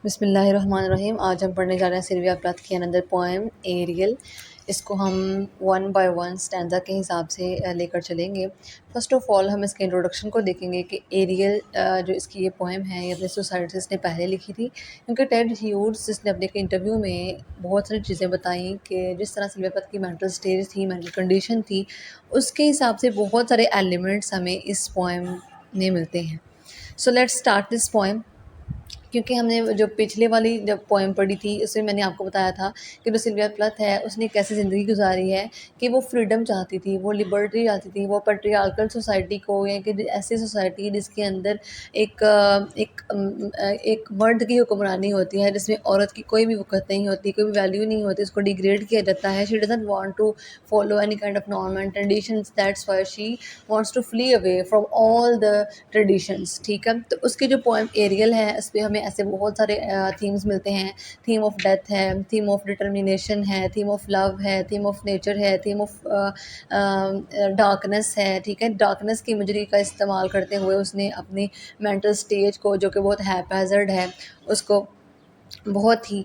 बिस्मिल्लाहिर्रहमानिर्रहीम। आज हम पढ़ने जा रहे हैं सिल्विया प्लाथ की अनदर पोएम एरियल। इसको हम वन बाय वन स्टैंजा के हिसाब से लेकर चलेंगे। फ़र्स्ट ऑफ़ ऑल हम इसके इंट्रोडक्शन को देखेंगे कि एरियल जो इसकी ये पोएम है ये अपने सुसाइड से इसने पहले लिखी थी, क्योंकि टेड ह्यूज जिसने अपने एक इंटरव्यू में बहुत सारी चीज़ें बताई कि जिस तरह सिल्विया प्लाथ की मेंटल स्टेज थी, मेंटल कंडीशन थी, उसके हिसाब से बहुत सारे एलिमेंट्स हमें इस पोएम में मिलते हैं। So let's start this poem. क्योंकि हमने जो पिछले वाली जब पोएम पढ़ी थी उसमें मैंने आपको बताया था कि जो सिल्विया प्लथ है उसने एक ऐसी ज़िंदगी गुजारी है कि वो फ्रीडम चाहती थी, वो लिबर्टी चाहती थी, वो पैट्रियार्कल सोसाइटी को या कि ऐसी सोसाइटी जिसके अंदर एक मर्द की हुक्मरानी होती है, जिसमें औरत की कोई भी वक़्त नहीं होती, कोई भी वैल्यू नहीं होती, उसको डिग्रेड किया जाता है। She doesn't want to follow any kind of norm and traditions, that's why she wants to flee away from all the traditions. ठीक है, तो उसकी जो पोएम एरियल है इस पे हमें ऐसे बहुत सारे थीम्स मिलते हैं। थीम ऑफ डेथ है, थीम ऑफ डिटर्मिनेशन है, थीम ऑफ लव है, थीम ऑफ नेचर है, थीम ऑफ डार्कनेस है। ठीक है, डार्कनेस की इमेजरी का इस्तेमाल करते हुए उसने अपनी मेंटल स्टेज को, जो कि बहुत हैपहैज़र्ड है, उसको बहुत ही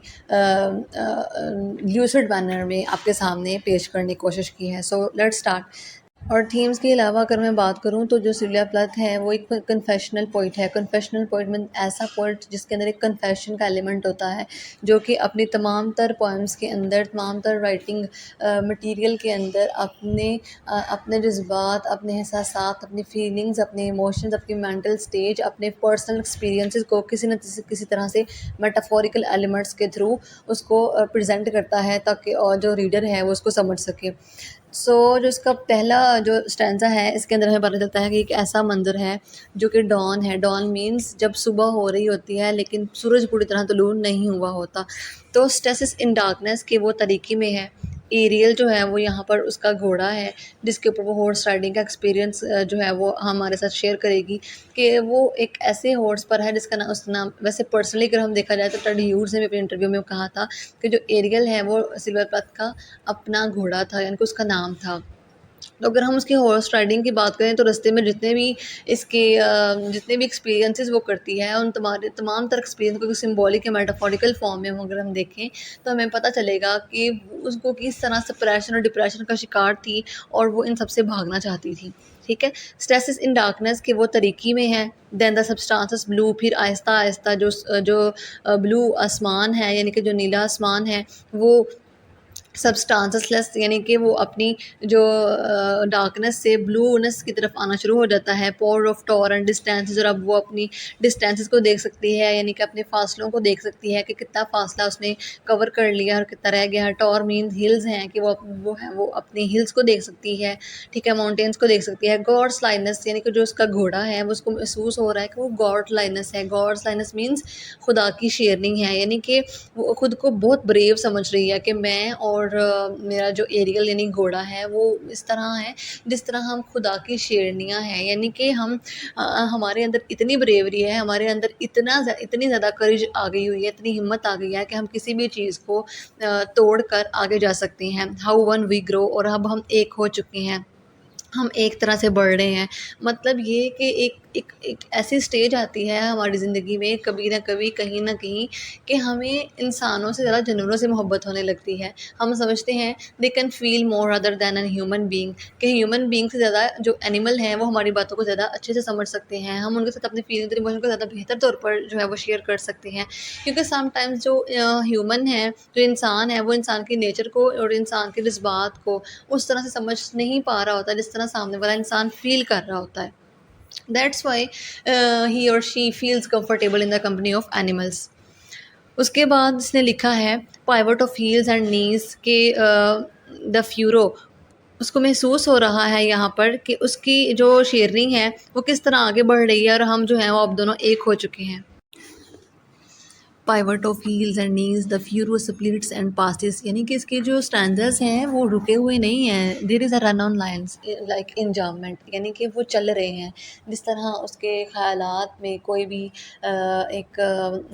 ल्यूसिड मैनर में आपके सामने पेश करने की कोशिश की है। So let's start. और थीम्स के अलावा अगर मैं बात करूँ तो जो सिल्विया प्लथ है वो एक कन्फेशनल पोइट है। कन्फेशनल पोइट मीन ऐसा पोइट जिसके अंदर एक कन्फेशन का एलिमेंट होता है, जो कि अपनी तमाम तर पोएम्स के अंदर, तमाम तर राइटिंग मटेरियल के अंदर अपने जज्बात, अपने एहसासात, अपनी फीलिंग्स, अपने इमोशंस, अपनी मेंटल स्टेज, अपने पर्सनल एक्सपीरियंसेस को किसी न किसी तरह से मेटाफोरिकल एलिमेंट्स के थ्रू उसको प्रेजेंट करता है, ताकि और जो रीडर है वो उसको समझ सके। जो इसका पहला जो स्टैंज़ा है इसके अंदर हमें पता चलता है कि एक ऐसा मंज़र है जो कि डॉन है। डॉन मीन्स जब सुबह हो रही होती है लेकिन सूरज पूरी तरह तुलू नहीं हुआ होता। तो स्टेसिस इन डार्कनेस के वो तरीके में है। एरियल जो है वो यहाँ पर उसका घोड़ा है, जिसके ऊपर वो हॉर्स राइडिंग का एक्सपीरियंस जो है वो हमारे साथ शेयर करेगी कि वो एक ऐसे हॉर्स पर है जिसका नाम, उसका नाम वैसे पर्सनली अगर हम देखा जाए तो टेड ह्यूज ने भी अपने इंटरव्यू में कहा था कि जो एरियल है वो सिल्वर प्लथ का अपना घोड़ा था, यानी कि उसका नाम था। तो अगर हम उसकी हॉर्स राइडिंग की बात करें तो रास्ते में जितने भी एक्सपीरियंसेस वो करती है, उन तमाम तरह एक्सपीरियंस को सिंबॉलिक या मेटाफोरिकल फॉर्म में अगर हम देखें तो हमें पता चलेगा कि उसको किस तरह सप्रेशन और डिप्रेशन का शिकार थी और वो इन सबसे भागना चाहती थी। ठीक है, स्ट्रेसिस इन डार्कनेस के वो तरीके में है। देन द सब्सटेंसेस ब्लू, फिर आहिस्ता आहिस्ता जो ब्लू आसमान है, यानी कि जो नीला आसमान है, वो सब्सटेंसेसलेस, यानी कि वो अपनी जो डार्कनेस से ब्लूनेस की तरफ आना शुरू हो जाता है। पॉर ऑफ टॉर एंड डिस्टेंसेस, और अब वो अपनी डिस्टेंसेस को देख सकती है, यानी कि अपने फासलों को देख सकती है कि कितना फासला उसने कवर कर लिया और कितना रह गया है। टॉर मीन हिल्स हैं कि वो अपनी हिल्स को देख सकती है। ठीक है, माउंटेन्स को देख सकती है। गॉड्स लाइनस, यानी कि जो उसका घोड़ा है वो उसको महसूस हो रहा है कि वो गॉड लाइनस है। गॉड्स लाइनस मीन्स खुदा की शेरनी है, यानी कि वो खुद को बहुत ब्रेव समझ रही है कि मैं और मेरा जो एरियल यानी घोड़ा है वो इस तरह है जिस तरह हम खुदा की शेरनियाँ हैं, यानी कि हमारे अंदर इतनी ब्रेवरी है, हमारे अंदर इतनी ज़्यादा करेज आ गई हुई है, इतनी हिम्मत आ गई है कि हम किसी भी चीज़ को तोड़ कर आगे जा सकते हैं। हाउ वन वी ग्रो, और अब हम एक हो चुके हैं, हम एक तरह से बढ़ रहे हैं। मतलब ये कि एक ऐसी स्टेज आती है हमारी ज़िंदगी में कभी न कभी, कहीं न कहीं, कि हमें इंसानों से ज़्यादा जानवरों से मोहब्बत होने लगती है। हम समझते हैं they can feel more other than an human being, कि ह्यूमन बीइंग से ज़्यादा जो एनिमल हैं वो हमारी बातों को ज़्यादा अच्छे से समझ सकते हैं। हम उनके साथ अपनी फीलिंग्स और इमोशन को ज़्यादा बेहतर तौर पर जो है वो शेयर कर सकते हैं। क्योंकि समटाइम्स जो ह्यूमन है, जो इंसान है, वो इंसान की नेचर को और इंसान के जज़्बात को उस तरह से समझ नहीं पा रहा होता जिस तरह सामने वाला इंसान फ़ील कर रहा होता है। दैट्स व्हाई ही और she feels comfortable in the company of animals. उसके बाद इसने लिखा है पाइवट ऑफ हील्स एंड नीज के द फ्यूरो, उसको महसूस हो रहा है यहाँ पर कि उसकी जो शेरनी है वो किस तरह आगे बढ़ रही है और हम जो हैं वो अब दोनों एक हो चुके हैं। Pivot of heels and knees the furrow splits and passes, यानी कि इसके जो स्टैंडर्स हैं वो रुके हुए नहीं हैं। There is a run on lines like enjoyment, यानी कि वो चल रहे हैं। जिस तरह उसके ख़यालात में कोई भी एक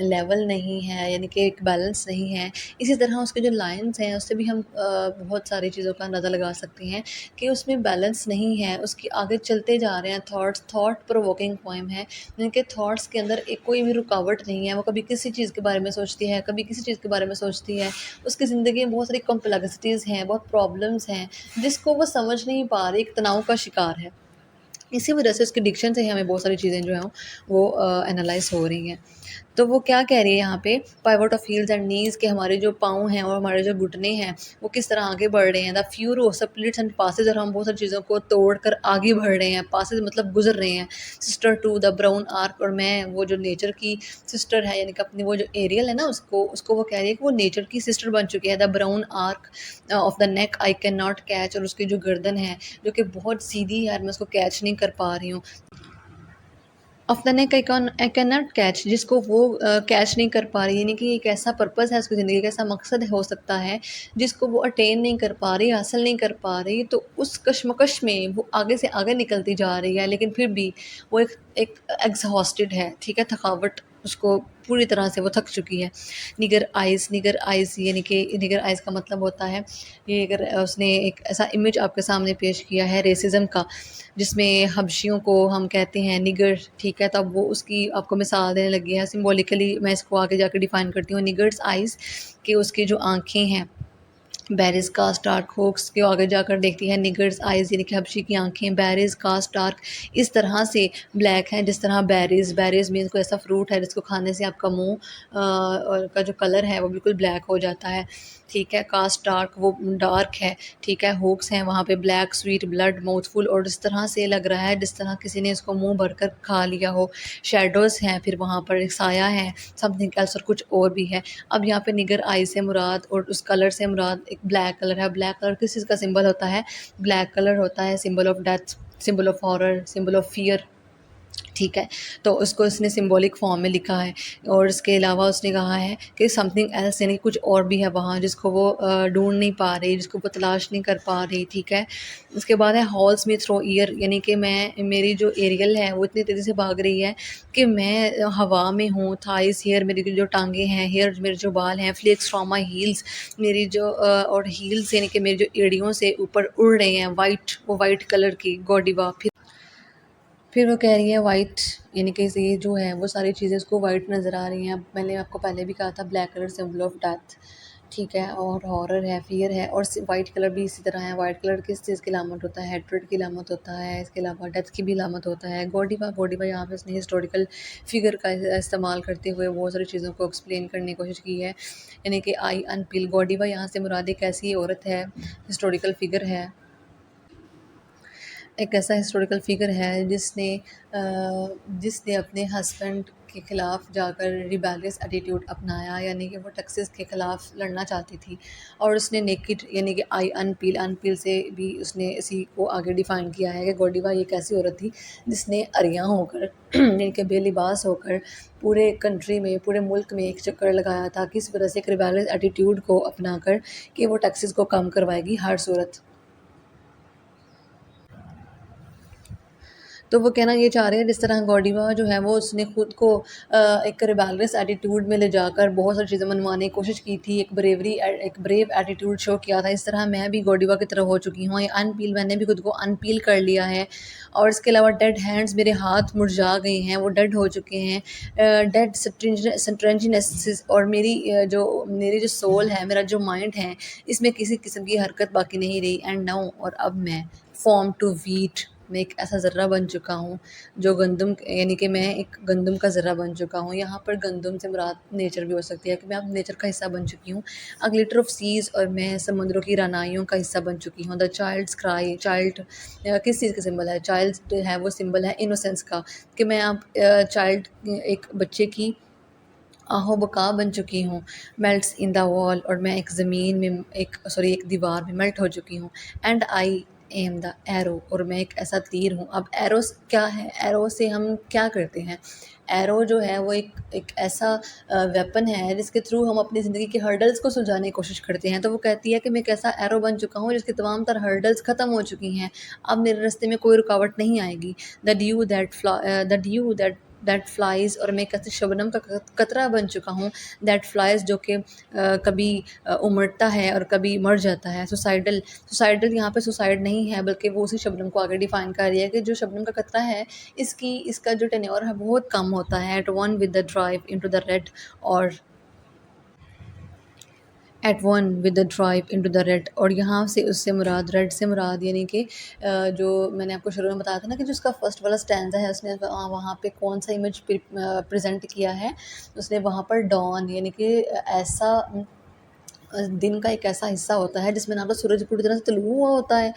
लेवल नहीं है, यानी कि एक बैलेंस नहीं है, इसी तरह उसके जो लाइन्स हैं उससे भी हम बहुत सारी चीज़ों का अंदाज़ा लगा सकते हैं कि उसमें बैलेंस नहीं है। उसके आगे चलते जा रहे हैं थॉट प्रोवोकिंग पोएम है, यानी कि थॉट्स के अंदर एक कोई भी रुकावट नहीं है, वो कभी किसी चीज़ के बारे में सोचती है, कभी किसी चीज़ के बारे में सोचती है। उसकी ज़िंदगी में बहुत सारी कॉम्प्लेक्सिटीज़ हैं, बहुत प्रॉब्लम्स हैं, जिसको वो समझ नहीं पा रही, एक तनाव का शिकार है। इसी वजह से उसके डिक्शन से ही हमें बहुत सारी चीज़ें जो हैं वो एनालाइज़ हो रही हैं। तो वो क्या कह रही है यहाँ पे, pivot of heels and knees, के हमारे जो पाँव हैं और हमारे जो घुटने हैं वो किस तरह आगे बढ़ रहे हैं। द फ्यूरो सप्लिट्स एंड पासेज, और हम बहुत सारी चीज़ों को तोड़ कर आगे बढ़ रहे हैं। पासेज मतलब गुजर रहे हैं। Sister to the brown arc, और मैं वो जो नेचर की सिस्टर है, यानी कि अपनी वो जो एरियल है ना, उसको उसको वो कह रही है कि वो नेचर की सिस्टर बन चुकी है। The brown arc of the neck I can not catch, और उसकी जो गर्दन है जो कि बहुत सीधी है, मैं उसको कैच नहीं कर पा रही हूँ। Of the neck I can not catch, जिसको वो कैच नहीं कर पा रही, यानी कि एक ऐसा पर्पस है उसकी ज़िंदगी का, ऐसा मकसद हो सकता है जिसको वो अटेन नहीं कर पा रही, हासिल नहीं कर पा रही। तो उस कशमकश में वो आगे से आगे निकलती जा रही है, लेकिन फिर भी वो एक एक एग्जॉस्टेड है, ठीक है, थकावट उसको पूरी तरह से वो थक चुकी है। निगर आइज़ यानी कि निगर आइज़ का मतलब होता है, ये अगर उसने एक ऐसा इमेज आपके सामने पेश किया है रेसिज़्म का, जिसमें हबशियों को हम कहते हैं निगर, ठीक है, तब वो उसकी आपको मिसाल देने लगी है सिंबॉलिकली। मैं इसको आगे जाकर डिफ़ाइन करती हूँ। निगर्स आइज़, कि उसकी जो आँखें हैं, बेरिस का स्टार्क होक्स के आगे जाकर देखती है निगर्स आइज़, यानी कि हबशी की आँखें बेरिस का स्टार्क इस तरह से ब्लैक हैं जिस तरह बेरीज़ मीन्स कोई ऐसा फ्रूट है जिसको खाने से आपका मुँह और का जो कलर है वो बिल्कुल ब्लैक हो जाता है, ठीक है। कास्ट डार्क वो डार्क है, ठीक है। होक्स हैं वहाँ पे ब्लैक स्वीट ब्लड माउथफुल, और इस तरह से लग रहा है जिस तरह किसी ने इसको मुँह भरकर खा लिया हो। शैडोज़ हैं, फिर वहाँ पर एक साया है, समथिंग एल्स, और कुछ और भी है। अब यहाँ पे निगर आई से मुराद और उस कलर से मुराद एक ब्लैक कलर है। ब्लैक कलर किस चीज़ का सिंबल होता है? ब्लैक कलर होता है symbol of death, symbol of horror, symbol of fear, ठीक है। तो उसको उसने सिंबॉलिक फॉर्म में लिखा है, और इसके अलावा उसने कहा है कि समथिंग एल्स, यानी कुछ और भी है वहाँ जिसको वो ढूँढ नहीं पा रही, जिसको वो तलाश नहीं कर पा रही, ठीक है। उसके बाद है हॉल्स में थ्रो ईयर, यानी कि मैं मेरी जो एरियल है वो इतनी तेज़ी से भाग रही है कि मैं हवा में हूँ। थाइस हेयर, मेरी जो टाँगें हैं, हेयर मेरे जो बाल हैं, फ्लेक्स फ्रॉम माई हील्स, मेरी जो और हील्स यानी कि मेरी जो एड़ियों से ऊपर उड़ रहे हैं, वाइट, वो वाइट कलर की गॉडीवा। फिर वो कह रही है वाइट, यानी कि ये जो है वो सारी चीज़ें उसको वाइट नज़र आ रही हैं। अब मैंने आपको पहले भी कहा था black colour symbol of death, ठीक है, और हॉरर है, फियर है, और वाइट कलर भी इसी तरह है। वाइट कलर किस चीज़ की अलामत होता है? हेट्रेड की अलामत होता है, इसके अलावा डेथ की भी अलामत होता है। गॉडीवा यहाँ पे उसने हिस्टोरिकल फिगर का इस्तेमाल करते हुए बहुत सारी चीज़ों को एक्सप्लेन करने की कोशिश की है, यानी कि आई अनपील। गॉडीवा यहाँ से मुराद एक ऐसी औरत है, हिस्टोरिकल फिगर है, एक ऐसा हिस्टोरिकल फिगर है जिसने अपने हस्बैंड के ख़िलाफ़ जाकर रिबेलियस एटीट्यूड अपनाया, यानी कि वो टैक्सेस के ख़िलाफ़ लड़ना चाहती थी, और उसने नेकेड यानी कि आई अनपील से भी उसने इसी को आगे डिफ़ाइन किया है कि गॉडीवा एक ऐसी औरत थी जिसने अरियां होकर यानी कि बेलिबास होकर पूरे कंट्री में, पूरे मुल्क में एक चक्कर लगाया था, किस वजह से एक रिबेलियस एटीट्यूड को अपनाकर कि वो टैक्सेस को कम करवाएगी हर सूरत। तो वो कहना ये चाह रहे हैं जिस तरह गॉडीवा जो है वो उसने खुद को एक रिबेलियस एटीट्यूड में ले जाकर बहुत सारी चीज़ें मनवाने की कोशिश की थी, एक ब्रेव एटीट्यूड शो किया था। इस तरह मैं भी गॉडीवा की तरह हो चुकी हूँ। ये अनपील, मैंने भी खुद को अनपील कर लिया है। और इसके अलावा डेड हैंड्स, मेरे हाथ मुरझा गए हैं, वो डेड हो चुके हैं। डेड स्ट्रेंजनेस, और मेरी जो सोल है, मेरा जो माइंड है, इसमें किसी किस्म की हरकत बाकी नहीं रही। एंड नाउ, और अब मैं फॉर्म टू वीट, मैं एक ऐसा ज़र्रा बन चुका हूँ जो गंदम, यानी कि मैं एक गंदम का ज़र्रा बन चुका हूँ। यहाँ पर गंदम से मुराद नेचर भी हो सकती है कि मैं अब नेचर का हिस्सा बन चुकी हूँ। अ ग्लिटर ऑफ सीज़, और मैं समुद्रों की रानाइयों का हिस्सा बन चुकी हूँ। द चाइल्ड्स क्राई, चाइल्ड किस चीज़ का सिंबल है? चाइल्ड है वो सिंबल है इनोसेंस का, कि मैं अब चाइल्ड, एक बच्चे की आहो बका बन चुकी हूँ। मेल्ट्स इन द वॉल, और मैं एक ज़मीन में एक दीवार में मेल्ट हो चुकी हूँ। And I am the arrow, और मैं एक ऐसा तीर हूँ। अब एरोस क्या है? एरो से हम क्या करते हैं? एरो जो है वो एक ऐसा वेपन है जिसके थ्रू हम अपनी ज़िंदगी के हर्डल्स को सुलझाने की कोशिश करते हैं। तो वो कहती है कि मैं एक ऐसा एरो बन चुका हूँ जिसकी तमाम तर हर्डल्स ख़त्म हो चुकी हैं। अब मेरे रास्ते में कोई रुकावट नहीं आएगी। द ड्यू दैट फ्लाइज़, और मैं एक ऐसे शबनम का कतरा बन चुका हूँ, दैट फ्लाइज़, जो कि कभी उमड़ता है और कभी मर जाता है। सुसाइडल यहाँ पे सुसाइड नहीं है, बल्कि वो उसी शबनम को आगे डिफ़ाइन कर रही है कि जो शबनम का कतरा है, इसका जो टेन्योर है बहुत कम होता है। At one with the drive into the red, और at one with the drive into the red, और यहाँ से उससे मुराद, रेड से मुराद यानी कि जो मैंने आपको शुरू में बताया था ना कि जो उसका फर्स्ट वाला स्टैंज़ा है उसने वहाँ पे कौन सा इमेज प्रेजेंट किया है, उसने वहाँ पर डॉन यानी कि ऐसा दिन का एक ऐसा हिस्सा होता है जिसमें ना तो सूरज पूरी तरह से तुलू हुआ होता है,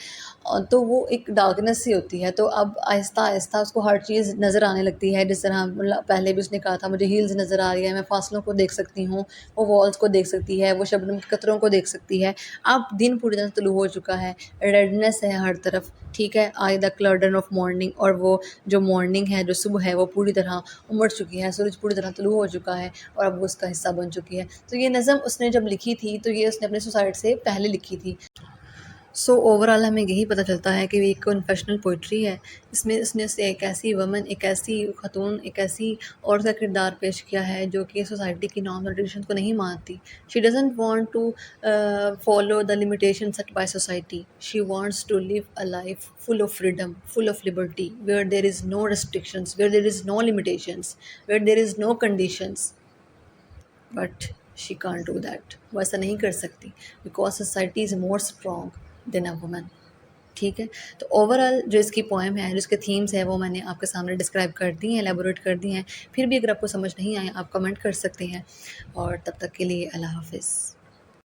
तो वो एक डार्कनेस सी होती है। तो अब आहिस्ता-आहिस्ता उसको हर चीज़ नज़र आने लगती है, जिस तरह मतलब पहले भी उसने कहा था मुझे हील्स नज़र आ रही है, मैं फासलों को देख सकती हूँ, वो वॉल्स को देख सकती है, वो शबनम के कतरों को देख सकती है। अब दिन पूरी तरह से तुलू हो चुका है, रेडनेस है हर तरफ, ठीक है? आई द क्लर्डन ऑफ मॉर्निंग, और वो जो मॉर्निंग है, जो सुबह है, वो पूरी तरह उमड़ चुकी है, सूरज पूरी तरह तुलू हो चुका है और अब वो उसका हिस्सा बन चुकी है। तो ये नज़म उसने जब लिखी थी, तो ये उसने अपने सुसाइड से पहले लिखी थी। सो ओवरऑल हमें यही पता चलता है कि ये एक कन्फेशनल पोइट्री है। इसमें उसने से एक ऐसी वुमन, एक ऐसी ख़तून, एक ऐसी औरत का किरदार पेश किया है जो कि सोसाइटी की नॉर्म्स और ट्रेडिशंस को नहीं मानती। She doesn't want to follow the limitation set by society. She wants to live a life full of freedom, full of liberty, where there is no restrictions, where there is no limitations, where there is no conditions. But she can't do that, वो ऐसा नहीं कर सकती because society is more strong than a woman. ठीक है, तो overall जो इसकी पोएम है, जो इसके थीम्स है, वो मैंने आपके सामने डिस्क्राइब कर दी हैं, एलेबोरेट कर दी हैं। फिर भी अगर आपको समझ नहीं आए आप कमेंट कर सकते हैं, और तब तक के लिए अल्लाह हाफिज़।